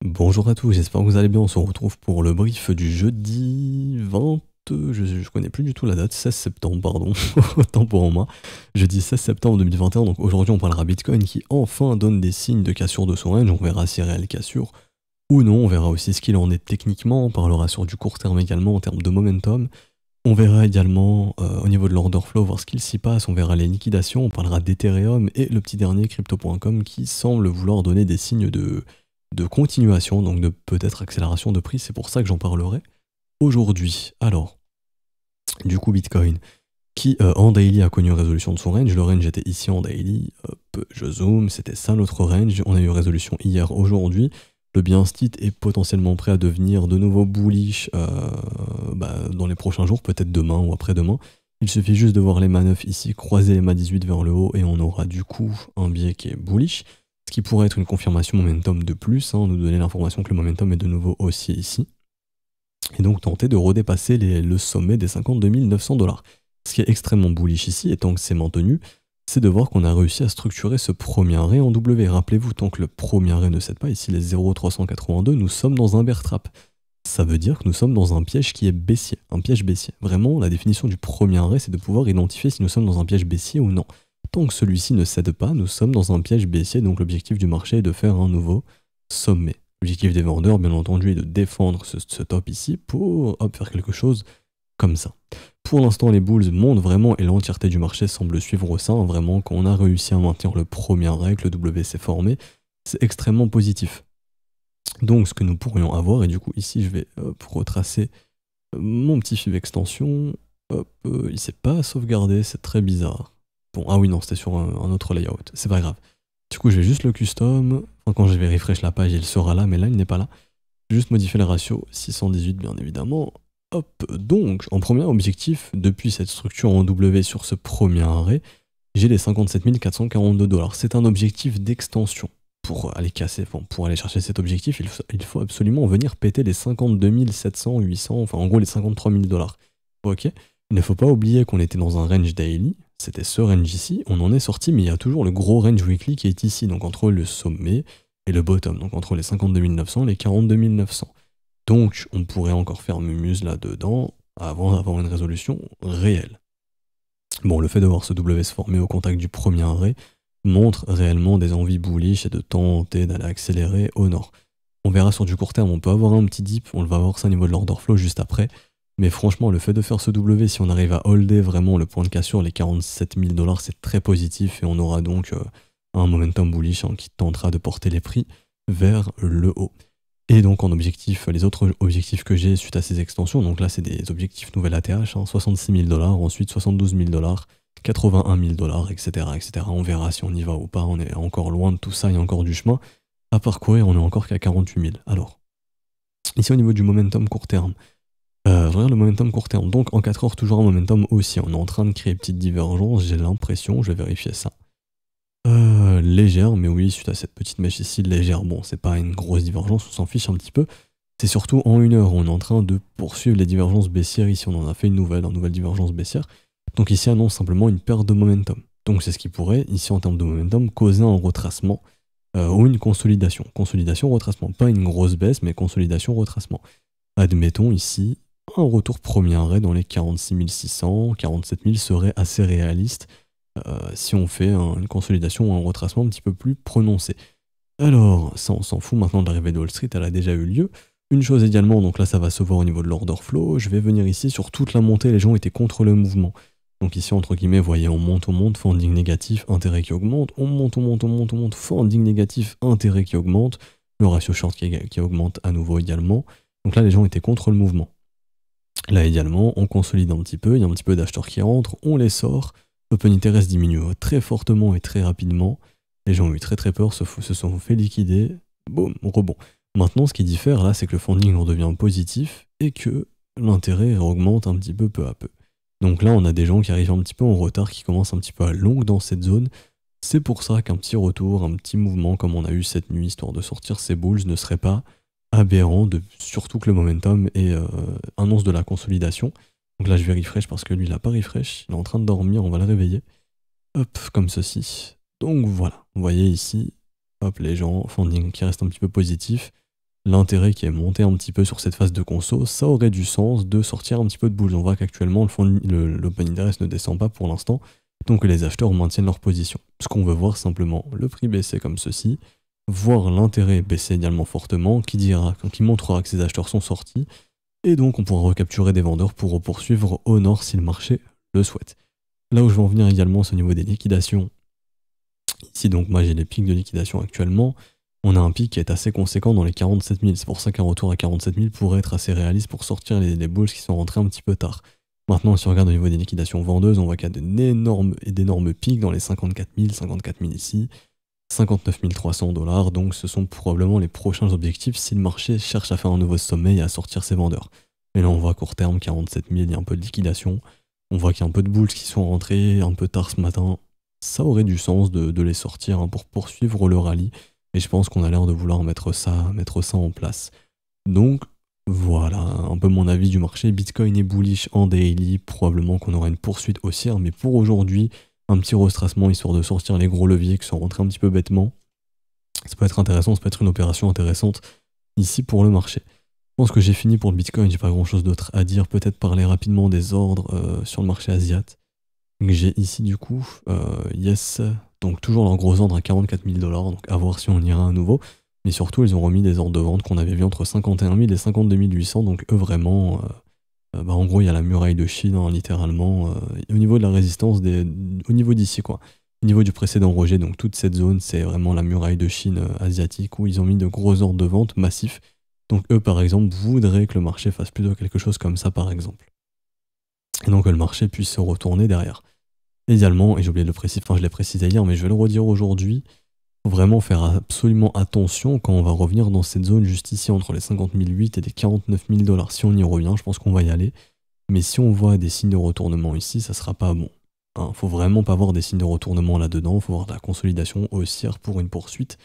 Bonjour à tous, j'espère que vous allez bien. On se retrouve pour le brief du jeudi 20. Je connais plus du tout la date, 16 septembre, pardon, autant pour moi. Jeudi 16 septembre 2021, donc aujourd'hui on parlera Bitcoin qui enfin donne des signes de cassure de son range. On verra si réelle cassure ou non, on verra aussi ce qu'il en est techniquement, on parlera sur du court terme également en termes de momentum. On verra également au niveau de l'order flow, voir ce qu'il s'y passe, on verra les liquidations, on parlera d'Ethereum et le petit dernier crypto.com qui semble vouloir donner des signes de continuation, donc de peut-être accélération de prix, c'est pour ça que j'en parlerai aujourd'hui. Alors, du coup Bitcoin, qui en daily a connu résolution de son range, le range était ici en daily, hop, je zoome, c'était ça notre range, on a eu résolution hier, aujourd'hui, le bien stit est potentiellement prêt à devenir de nouveau bullish dans les prochains jours, peut-être demain ou après-demain. Il suffit juste de voir les MA9 ici croiser les MA18 vers le haut et on aura du coup un biais qui est bullish, ce qui pourrait être une confirmation momentum de plus, nous donner l'information que le momentum est de nouveau haussier ici, et donc tenter de redépasser le sommet des 52 900 $. Ce qui est extrêmement bullish ici, et tant que c'est maintenu, c'est de voir qu'on a réussi à structurer ce premier arrêt en W. Rappelez-vous, tant que le premier arrêt ne cède pas, ici les 0,382, nous sommes dans un bear trap. Ça veut dire que nous sommes dans un piège qui est baissier, un piège baissier. Vraiment, la définition du premier arrêt, c'est de pouvoir identifier si nous sommes dans un piège baissier ou non. Tant que celui-ci ne cède pas, nous sommes dans un piège baissier, donc l'objectif du marché est de faire un nouveau sommet. L'objectif des vendeurs, bien entendu, est de défendre ce top ici pour faire quelque chose comme ça. Pour l'instant, les bulls montent vraiment et l'entièreté du marché semble suivre ça. Vraiment, quand on a réussi à maintenir le premier arrêt, que le W s'est formé, c'est extrêmement positif. Donc, ce que nous pourrions avoir, et du coup, ici, je vais retracer mon petit fib extension. Hop, il s'est pas sauvegardé, c'est très bizarre. Bon, ah oui, non, c'était sur un autre layout, c'est pas grave. Du coup, je vais juste le custom. Enfin, quand je vais refresh la page, il sera là, mais là, il n'est pas là. Je vais juste modifier le ratio, 618 bien évidemment. Hop, donc, en premier objectif, depuis cette structure en W sur ce premier arrêt, j'ai les 57 442 $. C'est un objectif d'extension. Pour aller casser, enfin, pour aller chercher cet objectif, il faut absolument venir péter les 52 700, 800, enfin en gros les 53 000 $. Ok. Il ne faut pas oublier qu'on était dans un range daily, c'était ce range ici, on en est sorti, mais il y a toujours le gros range weekly qui est ici, donc entre le sommet et le bottom, donc entre les 52 900 et les 42 900. Donc on pourrait encore faire mumuse là-dedans avant d'avoir une résolution réelle. Bon, le fait de voir ce W se former au contact du premier arrêt montre réellement des envies bullish et de tenter d'aller accélérer au nord. On verra sur du court terme, on peut avoir un petit dip, on va voir ça au niveau de l'order flow juste après, mais franchement, le fait de faire ce W, si on arrive à holder vraiment le point de cassure, les 47 000 $, c'est très positif et on aura donc un momentum bullish qui tentera de porter les prix vers le haut. Et donc en objectif, les autres objectifs que j'ai suite à ces extensions, donc là c'est des objectifs nouvelles ATH, 66 000 $, ensuite 72 000 $, 81 000 $, etc., etc. On verra si on y va ou pas, on est encore loin de tout ça, il y a encore du chemin à parcourir, on est encore qu'à 48 000. Alors, ici au niveau du momentum court terme, je regarde le momentum court terme, donc en 4 heures toujours un momentum aussi, on est en train de créer une petite divergence, j'ai l'impression, je vais vérifier ça. Légère, mais oui, suite à cette petite mèche ici, légère. Bon, c'est pas une grosse divergence, on s'en fiche un petit peu. C'est surtout en 1 heure, on est en train de poursuivre les divergences baissières ici. On en a fait une nouvelle divergence baissière. Donc ici annonce simplement une perte de momentum. Donc c'est ce qui pourrait, ici en termes de momentum, causer un retracement ou une consolidation. Consolidation, retracement. Pas une grosse baisse, mais consolidation, retracement. Admettons ici, un retour premier arrêt dans les 46 600, 47 000 serait assez réaliste. Si on fait une consolidation ou un retracement un petit peu plus prononcé. Alors, ça on s'en fout maintenant de l'arrivée de Wall Street, elle a déjà eu lieu. Une chose également, donc là ça va se voir au niveau de l'order flow, je vais venir ici sur toute la montée, les gens étaient contre le mouvement. Donc ici entre guillemets, vous voyez, on monte, funding négatif, intérêt qui augmente, on monte, funding négatif, intérêt qui augmente, le ratio short qui augmente à nouveau également. Donc là les gens étaient contre le mouvement. Là également, on consolide un petit peu, il y a un petit peu d'acheteurs qui rentrent, on les sort. Open Interest diminue très fortement et très rapidement. Les gens ont eu très peur, se sont fait liquider. Boum, rebond. Maintenant, ce qui diffère là, c'est que le funding redevient positif et que l'intérêt augmente un petit peu à peu. Donc là, on a des gens qui arrivent un petit peu en retard, qui commencent un petit peu à long dans cette zone. C'est pour ça qu'un petit retour, un petit mouvement comme on a eu cette nuit, histoire de sortir ces bulls, ne serait pas aberrant, surtout que le momentum annonce de la consolidation. Donc là, je vais refresh parce que lui, il n'a pas refresh. Il est en train de dormir, on va le réveiller. Hop, comme ceci. Donc voilà, vous voyez ici, hop, les gens, funding qui reste un petit peu positif. l'intérêt qui est monté un petit peu sur cette phase de conso, ça aurait du sens de sortir un petit peu de bulles. On voit qu'actuellement l'open interest ne descend pas pour l'instant, donc les acheteurs maintiennent leur position. Ce qu'on veut voir simplement, le prix baisser comme ceci, voir l'intérêt baisser également fortement, qui montrera que ces acheteurs sont sortis, et donc on pourra recapturer des vendeurs pour poursuivre au nord si le marché le souhaite. Là où je veux en venir également, c'est au niveau des liquidations. Ici donc moi j'ai les pics de liquidation actuellement, on a un pic qui est assez conséquent dans les 47 000, c'est pour ça qu'un retour à 47 000 pourrait être assez réaliste pour sortir les bulls qui sont rentrés un petit peu tard. Maintenant si on regarde au niveau des liquidations vendeuses, on voit qu'il y a d'énormes pics dans les 54 000 ici, 59 300 $, donc ce sont probablement les prochains objectifs si le marché cherche à faire un nouveau sommet et à sortir ses vendeurs. Mais là on voit à court terme 47 000, il y a un peu de liquidation, on voit qu'il y a un peu de bulls qui sont rentrés un peu tard ce matin, ça aurait du sens de les sortir pour poursuivre le rallye, et je pense qu'on a l'air de vouloir mettre ça en place. Donc voilà, un peu mon avis du marché. Bitcoin est bullish en daily, probablement qu'on aura une poursuite haussière, mais pour aujourd'hui, un petit retracement histoire de sortir les gros leviers qui sont rentrés un petit peu bêtement. Ça peut être intéressant, ça peut être une opération intéressante ici pour le marché. Je pense que j'ai fini pour le Bitcoin, j'ai pas grand chose d'autre à dire, peut-être parler rapidement des ordres sur le marché asiatique. J'ai ici du coup, yes, donc toujours leur gros ordre à 44 000 $, donc à voir si on ira à nouveau. Mais surtout, ils ont remis des ordres de vente qu'on avait vu entre 51 000 et 52 800, donc eux vraiment, en gros il y a la muraille de Chine, hein, littéralement, au niveau de la résistance, au niveau d'ici quoi. Au niveau du précédent rejet, donc toute cette zone, c'est vraiment la muraille de Chine asiatique, où ils ont mis de gros ordres de vente massifs. Donc eux par exemple voudraient que le marché fasse plutôt quelque chose comme ça par exemple. Et donc que le marché puisse se retourner derrière. Idéalement, et j'ai oublié de le préciser, je l'ai précisé hier, mais je vais le redire aujourd'hui, faut vraiment faire absolument attention quand on va revenir dans cette zone juste ici entre les 50 008 et les 49 000 $. Si on y revient, je pense qu'on va y aller. Mais si on voit des signes de retournement ici, ça sera pas bon. Hein, faut vraiment pas voir des signes de retournement là-dedans, faut voir de la consolidation haussière pour une poursuite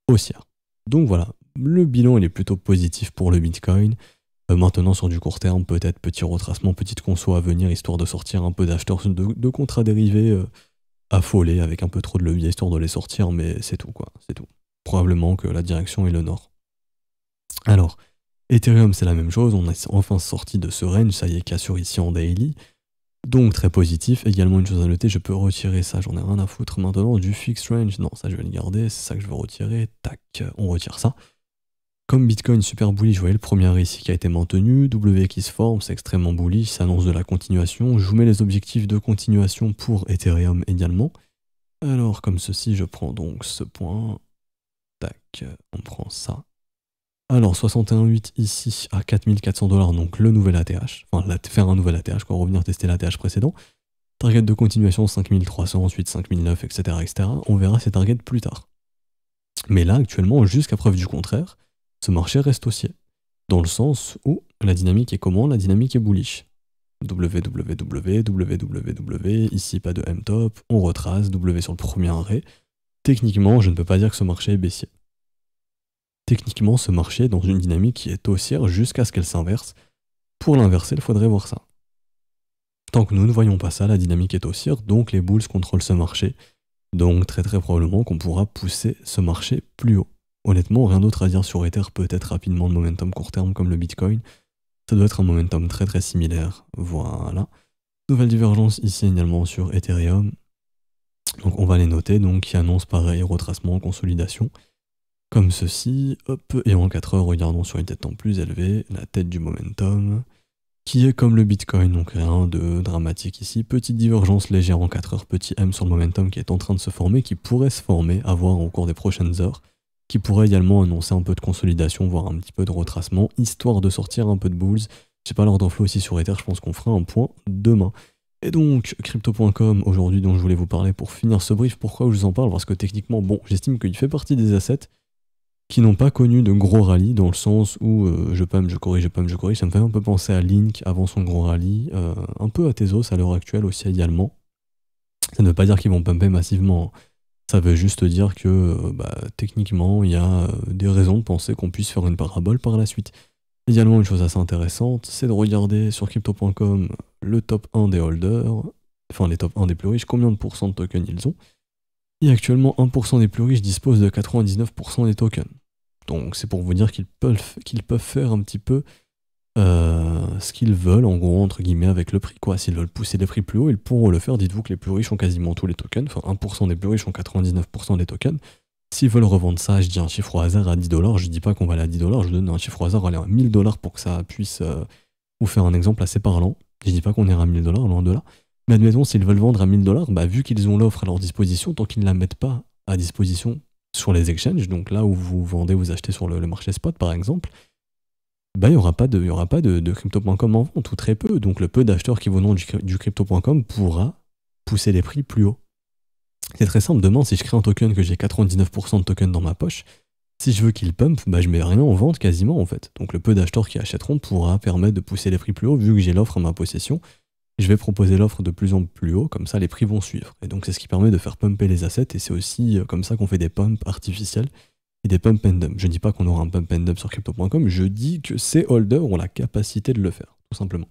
haussière. Donc voilà, le bilan il est plutôt positif pour le Bitcoin. Maintenant sur du court terme, peut-être petit retracement, petite conso à venir, histoire de sortir un peu d'acheteurs de contrats dérivés affolés avec un peu trop de levier, histoire de les sortir, mais c'est tout quoi, c'est tout. Probablement que la direction est le nord. Alors, Ethereum c'est la même chose, on est enfin sorti de ce range, ça y est, cassure ici en daily, donc très positif. Également une chose à noter, je peux retirer ça, j'en ai rien à foutre maintenant, du fixed range, non ça je vais le garder, c'est ça que je veux retirer, tac, on retire ça. Comme Bitcoin super bullish, vous voyez le premier ici qui a été maintenu, W qui se forme, c'est extrêmement bullish, ça annonce de la continuation. Je vous mets les objectifs de continuation pour Ethereum également. Alors comme ceci, je prends donc ce point, tac, on prend ça. Alors 61,8 ici à 4400 $, donc le nouvel ATH, enfin faire un nouvel ATH, quoi, revenir tester l'ATH précédent. Target de continuation 5300, ensuite 5009, etc., etc. On verra ces targets plus tard. Mais là actuellement, jusqu'à preuve du contraire, ce marché reste haussier, dans le sens où la dynamique est comment? La dynamique est bullish. www, ici pas de M-top, on retrace, W sur le premier arrêt. Techniquement, je ne peux pas dire que ce marché est baissier. Techniquement, ce marché est dans une dynamique qui est haussière jusqu'à ce qu'elle s'inverse. Pour l'inverser, il faudrait voir ça. Tant que nous ne voyons pas ça, la dynamique est haussière, donc les bulls contrôlent ce marché. Donc très probablement qu'on pourra pousser ce marché plus haut. Honnêtement, rien d'autre à dire sur Ether, peut-être rapidement le momentum court terme comme le Bitcoin. Ça doit être un momentum très similaire. Voilà. Nouvelle divergence ici également sur Ethereum. Donc on va les noter, donc qui annonce pareil, retracement, consolidation. Comme ceci, hop, et en 4 heures, regardons sur une tête temps plus élevée, la tête du momentum, qui est comme le Bitcoin, donc rien de dramatique ici. Petite divergence légère en 4 heures, petit M sur le momentum qui est en train de se former, qui pourrait se former, à voir au cours des prochaines heures, qui pourrait également annoncer un peu de consolidation, voire un petit peu de retracement, histoire de sortir un peu de bulls. J'ai pas l'ordre flow aussi sur Ether, je pense qu'on fera un point demain. Et donc, crypto.com, aujourd'hui dont je voulais vous parler pour finir ce brief, pourquoi je vous en parle? Parce que techniquement, bon, j'estime qu'il fait partie des assets qui n'ont pas connu de gros rallye, dans le sens où je pump, je corrige, ça me fait un peu penser à Link avant son gros rallye, un peu à Tezos à l'heure actuelle aussi également. Ça ne veut pas dire qu'ils vont pumper massivement, ça veut juste dire que techniquement il y a des raisons de penser qu'on puisse faire une parabole par la suite. Également une chose assez intéressante, c'est de regarder sur crypto.com le top 1 des holders, enfin les top 1 des plus riches, combien de pourcents de tokens ils ont. Et actuellement 1% des plus riches disposent de 99% des tokens. Donc c'est pour vous dire qu'ils peuvent faire un petit peu ce qu'ils veulent, en gros, entre guillemets, avec le prix, quoi. S'ils veulent pousser les prix plus haut, ils pourront le faire. Dites-vous que les plus riches ont quasiment tous les tokens, enfin 1% des plus riches ont 99% des tokens. S'ils veulent revendre ça, je dis un chiffre au hasard à 10$, je dis pas qu'on va aller à 10$, je donne un chiffre au hasard, aller à 1000$ pour que ça puisse vous faire un exemple assez parlant. Je dis pas qu'on ira à 1000$, loin de là. Mais admettons, s'ils veulent vendre à 1000$, bah, vu qu'ils ont l'offre à leur disposition, tant qu'ils ne la mettent pas à disposition sur les exchanges, donc là où vous vendez, vous achetez sur le marché spot par exemple, bah, il n'y aura pas de crypto.com en vente, ou très peu. Donc le peu d'acheteurs qui vendront du crypto.com pourra pousser les prix plus haut. C'est très simple, demain si je crée un token que j'ai 99% de tokens dans ma poche, si je veux qu'il pump, bah, je mets rien en vente quasiment en fait. Donc le peu d'acheteurs qui achèteront pourra permettre de pousser les prix plus haut, vu que j'ai l'offre à ma possession. Je vais proposer l'offre de plus en plus haut, comme ça les prix vont suivre. Et donc c'est ce qui permet de faire pumper les assets, et c'est aussi comme ça qu'on fait des pumps artificiels et des pump and dump. Je ne dis pas qu'on aura un pump and dump sur crypto.com, je dis que ces holders ont la capacité de le faire, tout simplement.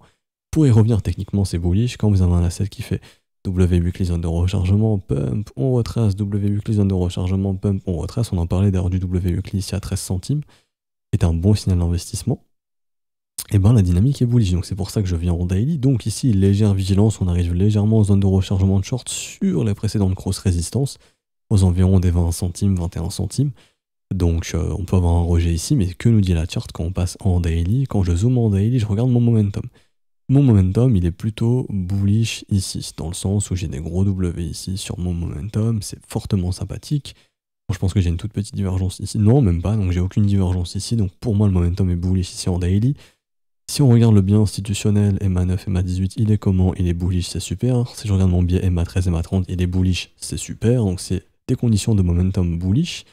Pour y revenir techniquement, c'est bullish. Quand vous avez un asset qui fait W-weekly zone de rechargement, pump, on retrace, W-weekly zone de rechargement, pump, on retrace. On en parlait d'ailleurs du W-weekly ici à 13 centimes, qui est un bon signal d'investissement. Et ben la dynamique est bullish, donc c'est pour ça que je viens en daily. Donc ici, légère vigilance, on arrive légèrement en zone de rechargement de short sur les précédentes grosses résistances, aux environs des 20 centimes, 21 centimes. Donc on peut avoir un rejet ici, mais que nous dit la charte quand on passe en daily? Quand je zoome en daily, je regarde mon momentum. Mon momentum, il est plutôt bullish ici, dans le sens où j'ai des gros W ici sur mon momentum, c'est fortement sympathique. Bon, je pense que j'ai une toute petite divergence ici. Non, même pas, donc j'ai aucune divergence ici. Donc pour moi, le momentum est bullish ici en daily. Si on regarde le biais institutionnel, MA9, MA18, il est comment? Il est bullish, c'est super. Si je regarde mon biais MA13, MA30, il est bullish, c'est super. Donc c'est des conditions de momentum bullish.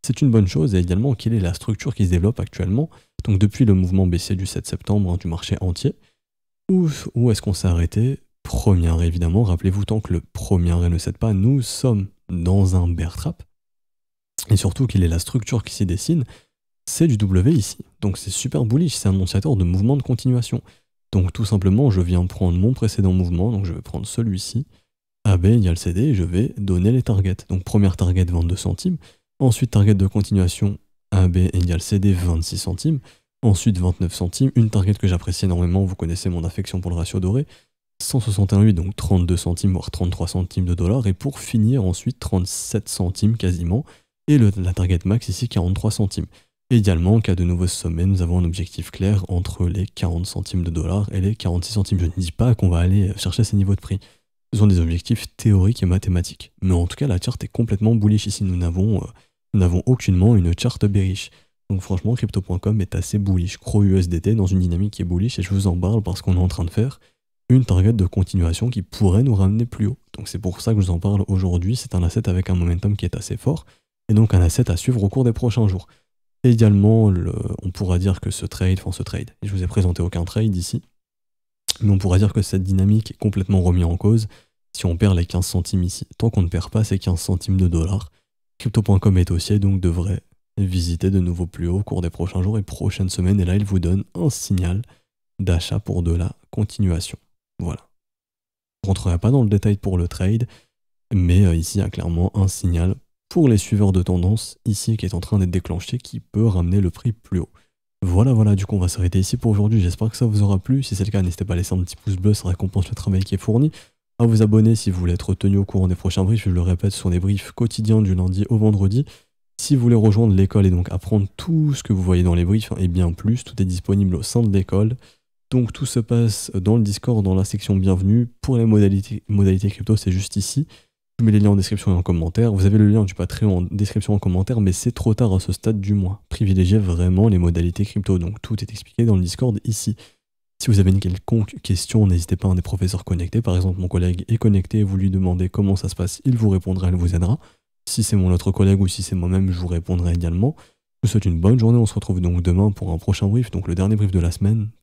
C'est une bonne chose. Et également, quelle est la structure qui se développe actuellement? Donc depuis le mouvement baissier du 7 septembre, hein, du marché entier, où est-ce qu'on s'est arrêté? Première, évidemment. Rappelez-vous, tant que le premier ne cède pas, nous sommes dans un bear trap. Et surtout, quelle est la structure qui s'y dessine? C'est du W ici. Donc c'est super bullish, c'est annonciateur de mouvement de continuation. Donc tout simplement, je viens prendre mon précédent mouvement, donc je vais prendre celui-ci, AB égale CD, et je vais donner les targets. Donc première target 22 centimes, ensuite target de continuation AB égale CD 26 centimes, ensuite 29 centimes, une target que j'apprécie énormément, vous connaissez mon affection pour le ratio doré, 161,8, donc 32 centimes, voire 33 centimes de dollars, et pour finir ensuite 37 centimes quasiment, et la target max ici 43 centimes. Et idéalement, en cas de nouveau sommet, nous avons un objectif clair entre les 40 centimes de dollars et les 46 centimes. Je ne dis pas qu'on va aller chercher ces niveaux de prix. Ce sont des objectifs théoriques et mathématiques. Mais en tout cas, la charte est complètement bullish ici. Nous n'avons aucunement une charte bearish. Donc franchement, crypto.com est assez bullish. Crow USDT dans une dynamique qui est bullish, et je vous en parle parce qu'on est en train de faire une target de continuation qui pourrait nous ramener plus haut. Donc c'est pour ça que je vous en parle aujourd'hui. C'est un asset avec un momentum qui est assez fort, et donc un asset à suivre au cours des prochains jours. Et également, on pourra dire que ce trade, je vous ai présenté aucun trade ici, mais on pourra dire que cette dynamique est complètement remise en cause si on perd les 15 centimes ici. Tant qu'on ne perd pas ces 15 centimes de dollars, crypto.com est haussier, donc devrait visiter de nouveau plus haut au cours des prochains jours et prochaines semaines, et là il vous donne un signal d'achat pour de la continuation. Voilà. Je ne rentrerai pas dans le détail pour le trade, mais ici il y a clairement un signal pour les suiveurs de tendance ici qui est en train d'être déclenché, qui peut ramener le prix plus haut. Voilà, du coup on va s'arrêter ici pour aujourd'hui. J'espère que ça vous aura plu. Si c'est le cas, n'hésitez pas à laisser un petit pouce bleu, ça récompense le travail qui est fourni. À vous abonner si vous voulez être tenu au courant des prochains briefs. Je le répète, ce sont des briefs quotidiens du lundi au vendredi. Si vous voulez rejoindre l'école et donc apprendre tout ce que vous voyez dans les briefs, et bien plus, tout est disponible au sein de l'école. Donc tout se passe dans le Discord, dans la section bienvenue. Pour les modalités crypto, c'est juste ici. Je mets les liens en description et en commentaire. Vous avez le lien du Patreon en description et en commentaire, mais c'est trop tard à ce stade du mois. Privilégiez vraiment les modalités crypto. Donc tout est expliqué dans le Discord ici. Si vous avez une quelconque question, n'hésitez pas à un des professeurs connectés. Par exemple, mon collègue est connecté, vous lui demandez comment ça se passe, il vous répondra, il vous aidera. Si c'est mon autre collègue ou si c'est moi-même, je vous répondrai également. Je vous souhaite une bonne journée. On se retrouve donc demain pour un prochain brief, donc le dernier brief de la semaine.